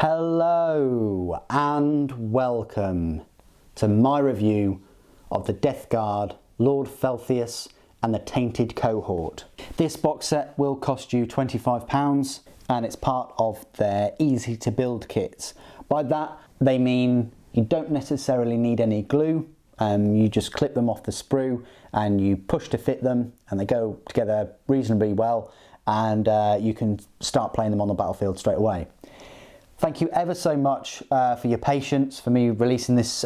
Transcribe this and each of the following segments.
Hello and welcome to my review of the Death Guard, Lord Felthius and the Tainted Cohort. This box set will cost you £25 and it's part of their easy to build kits. By that they mean you don't necessarily need any glue, you just clip them off the sprue and you push to fit them and they go together reasonably well, and you can start playing them on the battlefield straight away. Thank you ever so much for your patience for me releasing this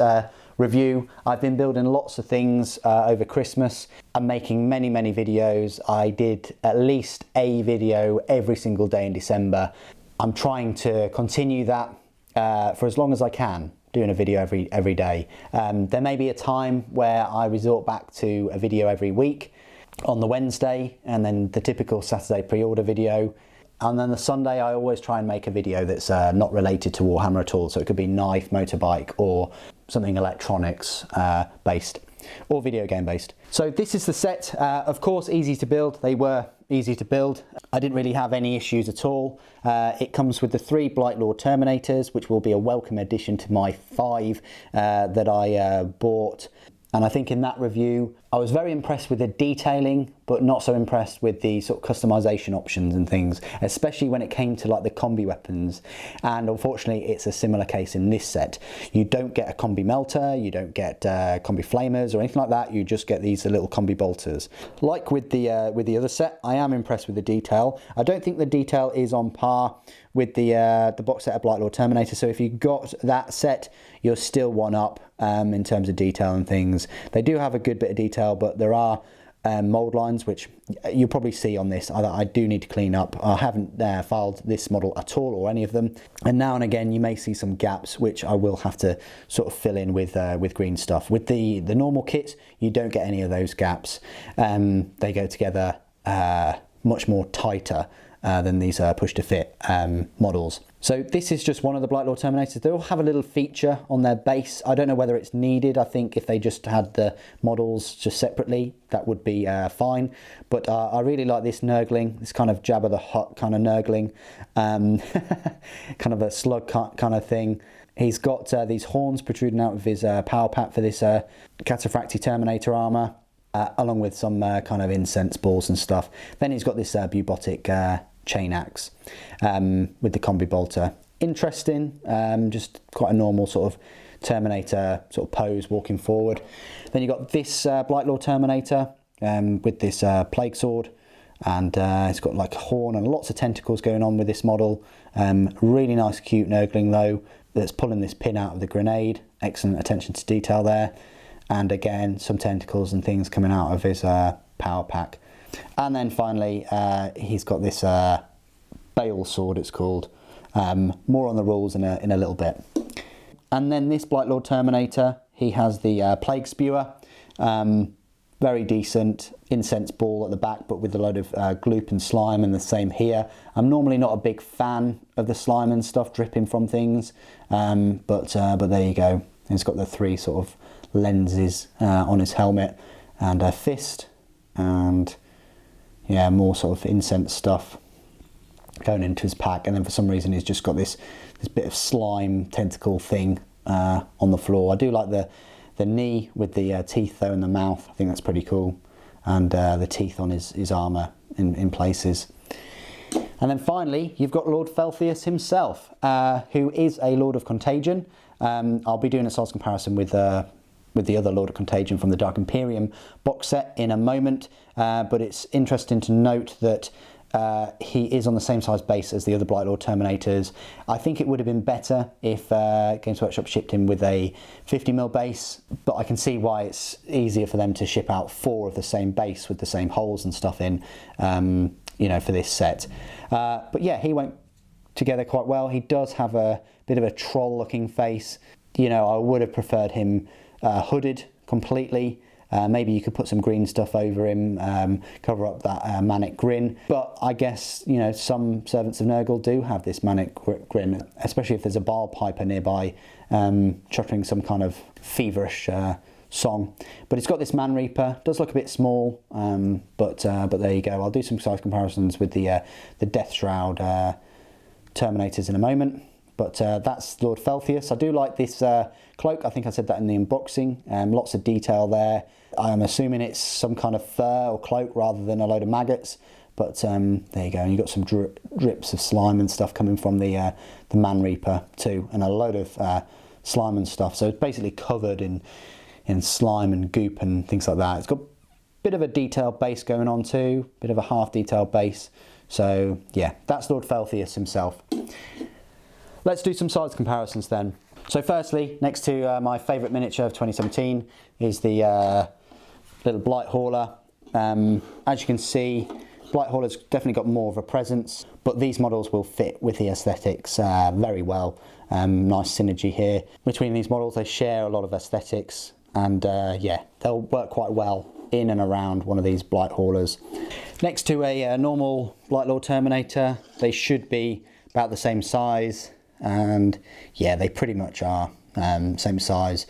review. I've been building lots of things over Christmas and making many videos. I did at least a video every single day in December. I'm trying to continue that for as long as I can, doing a video every day. There may be a time where I resort back to a video every week on the Wednesday, and then the typical Saturday pre-order video. And then the Sunday I always try and make a video that's not related to Warhammer at all. So it could be knife, motorbike, or something electronics based, or video game based. So this is the set, of course easy to build. They were easy to build. I didn't really have any issues at all. It comes with the 3 Blightlord Terminators, which will be a welcome addition to my 5 that I bought. And I think in that review, I was very impressed with the detailing, but not so impressed with the sort of customization options and things, especially when it came to like the combi weapons. And unfortunately, it's a similar case in this set. You don't get a combi melter, you don't get combi flamers or anything like that. You just get these little combi bolters. Like with the other set, I am impressed with the detail. I don't think the detail is on par with the box set of Blightlord Terminator. So if you got that set, you're still one up in terms of detail and things. They do have a good bit of detail, but there are mold lines which you'll probably see on this. I do need to clean up. I haven't filed this model at all, or any of them, and now and again you may see some gaps which I will have to sort of fill in with green stuff. With the normal kit, you don't get any of those gaps. They go together much more tighter than these push to fit models. So this is just one of the Blightlord Terminators. They all have a little feature on their base. I don't know whether it's needed. I think if they just had the models just separately, that would be fine. But I really like this Nurgling, this kind of Jabba the Hutt kind of Nurgling, kind of a slug kind of thing. He's got these horns protruding out of his power pack for this Cataphractii Terminator armour, along with some kind of incense balls and stuff. Then he's got this bubotic chain axe with the combi bolter. Interesting, just quite a normal sort of Terminator sort of pose walking forward. Then you've got this Blightlord Terminator with this plague sword, and it's got like a horn and lots of tentacles going on with this model. Really nice cute Nurgling though, that's pulling this pin out of the grenade. Excellent attention to detail there. And again, some tentacles and things coming out of his power pack. And then finally, he's got this Bale sword, it's called. More on the rules in a little bit. And then this Blightlord Terminator, he has the Plague Spewer. Very decent incense ball at the back, but with a load of gloop and slime, and the same here. I'm normally not a big fan of the slime and stuff dripping from things, but there you go. He's got the 3 sort of lenses on his helmet, and a fist, and yeah, more sort of incense stuff going into his pack. And then for some reason he's just got this bit of slime tentacle thing on the floor. I do like the knee with the teeth though in the mouth. I think that's pretty cool, and the teeth on his armour in places. And then finally you've got Lord Felthius himself, who is a Lord of Contagion. I'll be doing a size comparison with the other Lord of Contagion from the Dark Imperium box set in a moment, but it's interesting to note that he is on the same size base as the other Blightlord Terminators. I think it would have been better if Games Workshop shipped him with a 50mm base, but I can see why it's easier for them to ship out 4 of the same base with the same holes and stuff in, you know, for this set. But yeah, he went together quite well. He does have a bit of a troll looking face. You know, I would have preferred him hooded completely. Maybe you could put some green stuff over him, cover up that manic grin. But I guess, you know, some servants of Nurgle do have this manic grin, especially if there's a bar piper nearby, chuckling some kind of feverish song. But it's got this Man Reaper. Does look a bit small, but there you go. I'll do some size comparisons with the Death Shroud Terminators in a moment. But that's Lord Felthius. I do like this cloak. I think I said that in the unboxing. Lots of detail there. I'm assuming it's some kind of fur or cloak rather than a load of maggots. But there you go. And you've got some drips of slime and stuff coming from the Man Reaper too, and a load of slime and stuff. So it's basically covered in slime and goop and things like that. It's got a bit of a detailed base going on too, bit of a half detailed base. So yeah, that's Lord Felthius himself. Let's do some size comparisons then. So firstly, next to my favourite miniature of 2017 is the little Blight Hauler. As you can see, Blight Hauler's definitely got more of a presence, but these models will fit with the aesthetics very well. Nice synergy here between these models. They share a lot of aesthetics, and yeah, they'll work quite well in and around one of these Blight Haulers. Next to a normal Blight Lord Terminator, they should be about the same size, and yeah, they pretty much are same size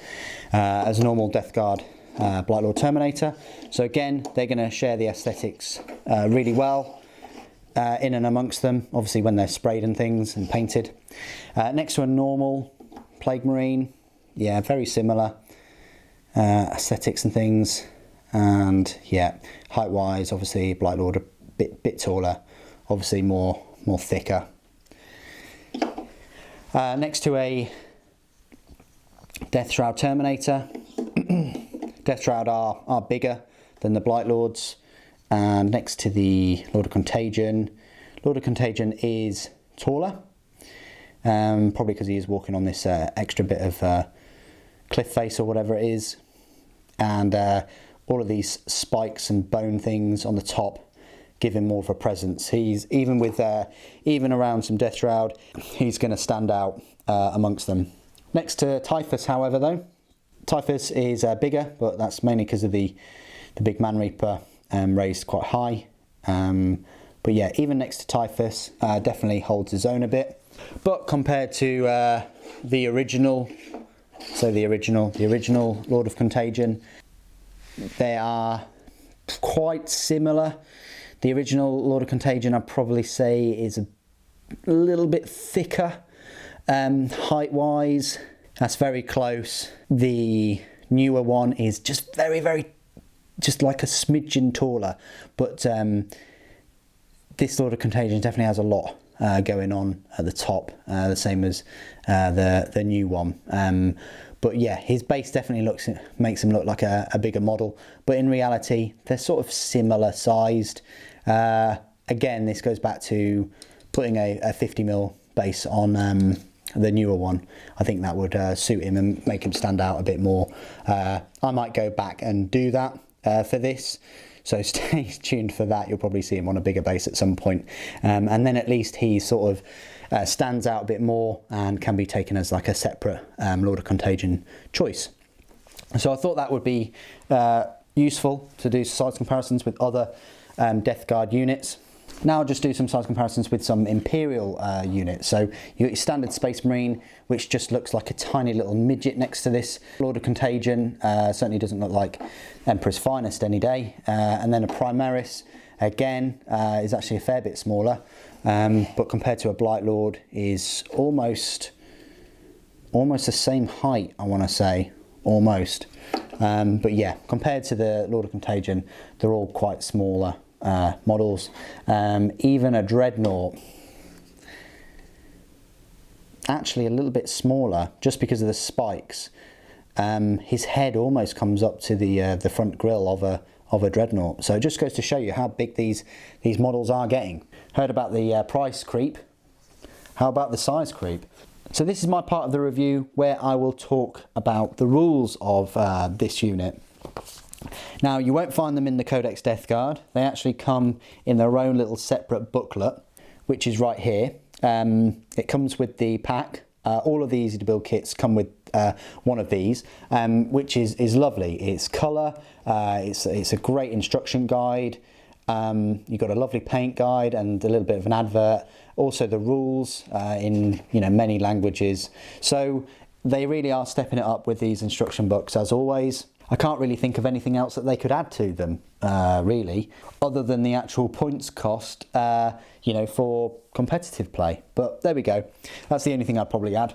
as a normal Death Guard Blight Lord Terminator. So again, they're going to share the aesthetics really well in and amongst them, obviously when they're sprayed and things and painted. Next to a normal Plague Marine, yeah, very similar aesthetics and things. And yeah, height wise, obviously Blight Lord a bit taller, obviously more thicker. Next to a Death Shroud Terminator. Death Shroud are bigger than the Blight Lords. And next to the Lord of Contagion, Lord of Contagion is taller, probably because he is walking on this extra bit of cliff face or whatever it is. And all of these spikes and bone things on the top give him more of a presence. He's even around some Death Shroud, he's going to stand out amongst them. Next to Typhus, however, though, Typhus is bigger, but that's mainly because of the big Man Reaper raised quite high. But yeah, even next to Typhus, definitely holds his own a bit. But compared to the original, so the original Lord of Contagion, they are quite similar. The original Lord of Contagion, I'd probably say, is a little bit thicker height-wise. That's very close. The newer one is just just like a smidgen taller. But this Lord of Contagion definitely has a lot going on at the top, the same as the new one. But yeah, his base definitely makes him look like a bigger model. But in reality, they're sort of similar sized. Again, this goes back to putting a 50mm base on the newer one. I think that would suit him and make him stand out a bit more. I might go back and do that for this. So stay tuned for that. You'll probably see him on a bigger base at some point. And then at least he sort of stands out a bit more and can be taken as like a separate Lord of Contagion choice. So I thought that would be useful to do size comparisons with other Death Guard units. Now I'll just do some size comparisons with some Imperial units. So you got your standard Space Marine, which just looks like a tiny little midget next to this Lord of Contagion. Certainly doesn't look like Emperor's Finest any day. And then a Primaris, again, is actually a fair bit smaller. But compared to a Blight Lord, is almost the same height, I want to say, almost. But yeah, compared to the Lord of Contagion, they're all quite smaller models. Even a Dreadnought, actually a little bit smaller, just because of the spikes. His head almost comes up to the front grille of a Dreadnought. So it just goes to show you how big these models are getting. Heard about the price creep? How about the size creep? So this is my part of the review where I will talk about the rules of this unit. Now, you won't find them in the Codex Death Guard. They actually come in their own little separate booklet, which is right here. It comes with the pack. All of the easy to build kits come with one of these, which is lovely. It's colour, it's a great instruction guide. You've got a lovely paint guide and a little bit of an advert. Also the rules in many languages. So they really are stepping it up with these instruction books, as always. I can't really think of anything else that they could add to them really, other than the actual points cost, you know, for competitive play. But there we go. That's the only thing I'd probably add.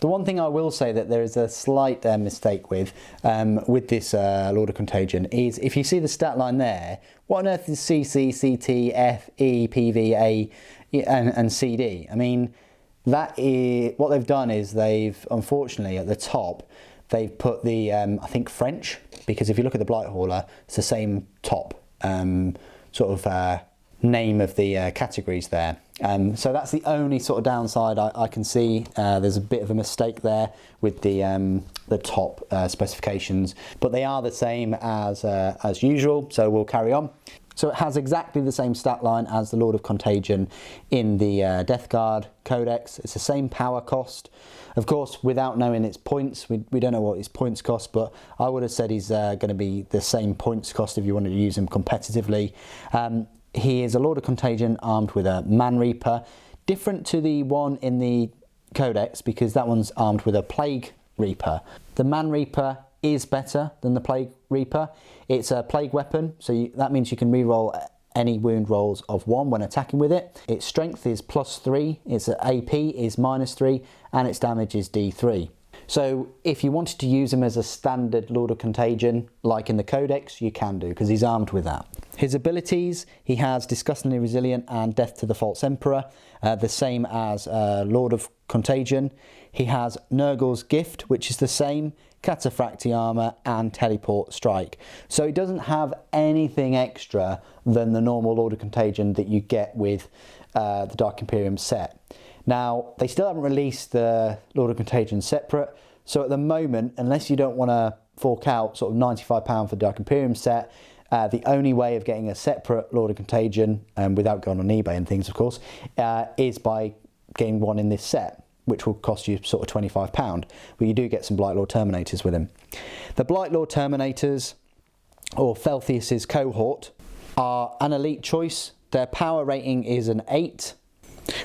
The one thing I will say that there is a slight mistake with this Lord of Contagion is if you see the stat line there, what on earth is CC, CT, FE, PV, A and CD? I mean, that is what they've done is they've, unfortunately, at the top, they've put the, I think French, because if you look at the Blight Hauler, it's the same top sort of name of the categories there. So that's the only sort of downside I can see. There's a bit of a mistake there with the top specifications, but they are the same as usual, so we'll carry on. So it has exactly the same stat line as the Lord of Contagion in the Death Guard Codex. It's the same power cost. Of course, without knowing its points, we don't know what his points cost, but I would have said he's going to be the same points cost if you wanted to use him competitively. He is a Lord of Contagion armed with a Man Reaper, different to the one in the Codex because that one's armed with a Plague Reaper. The Man Reaper is better than the Plague Reaper. It's a Plague weapon, so that means you can reroll any wound rolls of 1 when attacking with it. Its strength is +3, its AP is -3, and its damage is D3. So if you wanted to use him as a standard Lord of Contagion, like in the Codex, you can do, because he's armed with that. His abilities, he has Disgustingly Resilient and Death to the False Emperor, the same as Lord of Contagion. He has Nurgle's Gift, which is the same, Cataphractii Armour and Teleport Strike. So he doesn't have anything extra than the normal Lord of Contagion that you get with the Dark Imperium set. Now, they still haven't released the Lord of Contagion separate, so at the moment, unless you don't want to fork out sort of £95 for the Dark Imperium set, the only way of getting a separate Lord of Contagion, without going on eBay and things of course, is by getting one in this set, which will cost you sort of £25, but you do get some Blight Lord Terminators with him. The Blight Lord Terminators, or Felthius' Cohort, are an elite choice. Their power rating is an 8,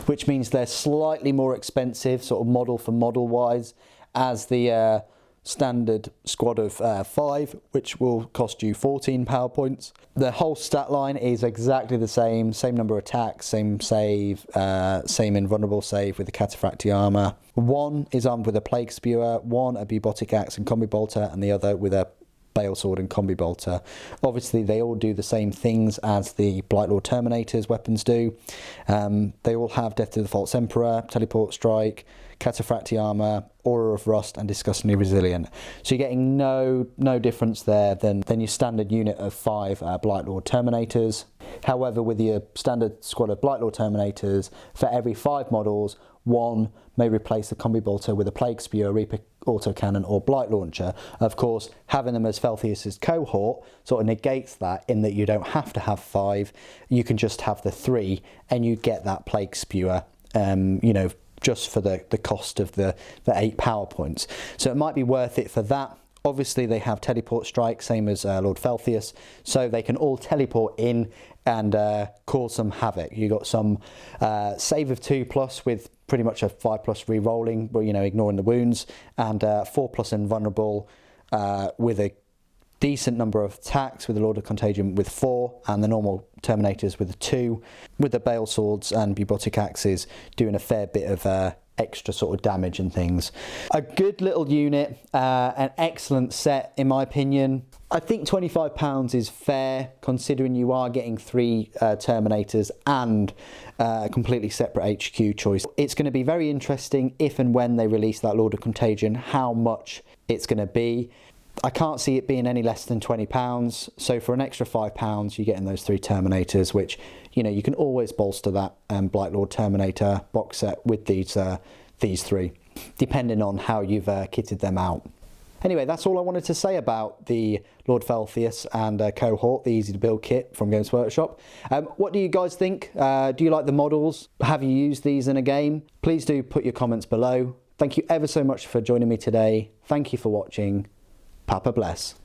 which means they're slightly more expensive, sort of model for model wise, as the standard squad of 5, which will cost you 14 power points. The whole stat line is exactly the same number of attacks, same save, same invulnerable save with the Cataphractii Armour. One is armed with a Plague Spewer, one a Bubotic Axe and Combi Bolter, and the other with a Bale Sword and Combi Bolter. Obviously they all do the same things as the Blight Lord Terminator's weapons do. They all have Death to the False Emperor, Teleport Strike, Cataphractii Armour, Aura of Rust and Disgustingly Resilient. So you're getting no difference there than your standard unit of 5 Blight Lord Terminators. However, with your standard squad of Blight Lord Terminators, for every 5 models, 1 may replace the Combi Bolter with a Plague Spewer, Reaper Autocannon or Blight Launcher. Of course, having them as Felthius' Cohort sort of negates that in that you don't have to have 5, you can just have the 3 and you get that Plague Spewer, you know, just for the cost of the 8 power points. So it might be worth it for that. Obviously they have Teleport Strike, same as Lord Felthius, so they can all teleport in and cause some havoc. You got some save of 2+ with pretty much a 5+ re-rolling, you know, ignoring the wounds, and 4+ invulnerable with a decent number of attacks with the Lord of Contagion with 4, and the normal Terminators with a 2, with the Bale Swords and Bubotic Axes doing a fair bit of extra sort of damage and things. A good little unit, an excellent set in my opinion. I think £25 is fair considering you are getting 3 Terminators and a completely separate HQ choice. It's going to be very interesting if and when they release that Lord of Contagion, how much it's going to be. I can't see it being any less than £20, so for an extra £5 you're getting those 3 Terminators, which, you know, you can always bolster that Blight Lord Terminator box set with these 3, depending on how you've kitted them out. Anyway, that's all I wanted to say about the Lord Felthius and Cohort, the easy to build kit from Games Workshop. What do you guys think? Do you like the models? Have you used these in a game? Please do put your comments below. Thank you ever so much for joining me today. Thank you for watching. Papa bless.